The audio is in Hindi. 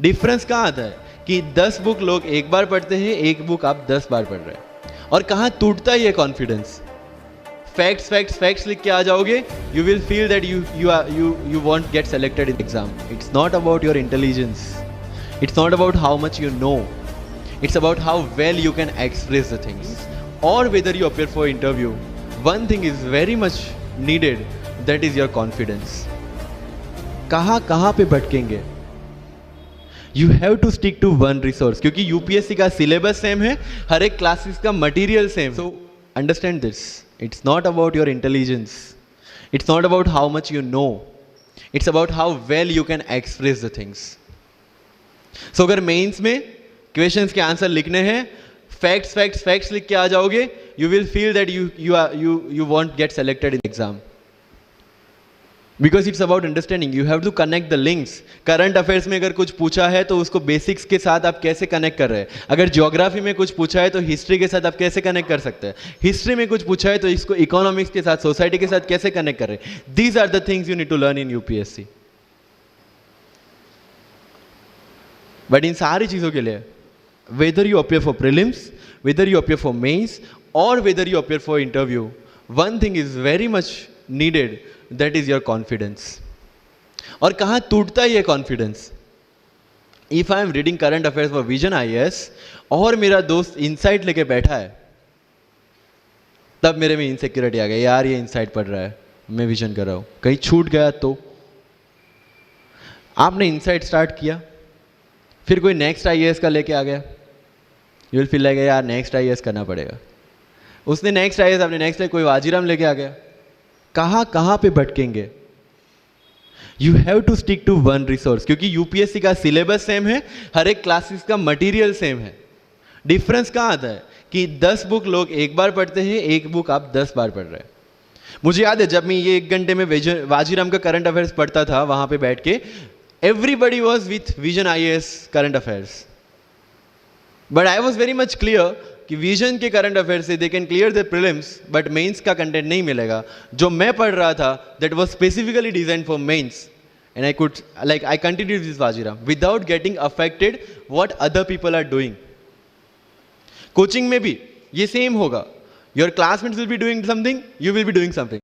डिफरेंस कहाँ आता है कि 10 बुक लोग एक बार पढ़ते हैं, एक बुक आप 10 बार पढ़ रहे हैं। और कहाँ टूटता है ये कॉन्फिडेंस? फैक्ट्स फैक्ट्स फैक्ट्स लिख के आ जाओगे, you will feel that you won't get selected in exam. It's not about your intelligence. It's not about how much you know. It's about how well you can express the things. Or whether you appear for interview, one thing is very much needed, that is your confidence. कहाँ पे भटकेंगे? You have to stick to one resource, क्योंकि यूपीएससी का सिलेबस सेम है, हर एक क्लासेस का material same. So understand this, it's not about your intelligence, it's not about how much you know, it's about how well you can express the things. So अगर मेंस में क्वेश्चंस के आंसर लिखने हैं, फैक्ट्स फैक्ट्स फैक्ट्स लिख के आ जाओगे, you will feel that you won't get selected in exam. Because it's about understanding, you have to connect the links. Current affairs में अगर कुछ पूछा है तो उसको बेसिक्स के साथ आप कैसे कनेक्ट कर रहे हैं। अगर ज्योग्राफी में कुछ पूछा है तो हिस्ट्री के साथ आप कैसे कनेक्ट कर सकते हैं। हिस्ट्री में कुछ पूछा है तो इसको इकोनॉमिक्स के साथ, सोसाइटी के साथ कैसे कनेक्ट कर रहे हैं। These are the things you need to learn in UPSC. But इन सारी चीज़ों के लिए, whether you appear for prelims, whether you appear for mains, और whether you appear for interview, one thing is very much needed, that is your confidence. और कहाँ टूटता है ये confidence? If I am reading current affairs for vision IAS और मेरा दोस्त इनसाइट लेके बैठा है, तब मेरे में इनसिक्योरिटी आ गई, यार ये इनसाइट पढ़ रहा है, मैं विजन कर रहा हूं, कहीं छूट गया तो। आपने इनसाइट स्टार्ट किया, फिर कोई नेक्स्ट आईएएस का लेके आ गया, यू विल फील लाइक यार नेक्स्ट आईएएस करना पड़ेगा। उसने नेक्स्ट आईएएस, आपने नेक्स्ट कोई वाजीराम लेके आ गया। कहाँ पे भटकेंगे? You have to stick to one resource, क्योंकि यूपीएससी का सिलेबस सेम है, हर एक क्लासेस का मटेरियल सेम है। डिफरेंस कहाँ आता है कि 10 बुक लोग एक बार पढ़ते हैं, एक बुक आप 10 बार पढ़ रहे हैं। मुझे याद है जब मैं ये 1 घंटे में वाजीराम का करंट अफेयर्स पढ़ता था, वहां पे बैठ के everybody was with Vision IAS current affairs, but I was very much clear कि विजन के करंट अफेयर से they can clear the prelims, but mains का कंटेंट नहीं मिलेगा। जो मैं पढ़ रहा था that was specifically design for mains, and I continue this Vajiram without getting affected what other people are doing. Coaching में भी ये सेम होगा, your classmates will be doing something, you will be doing something.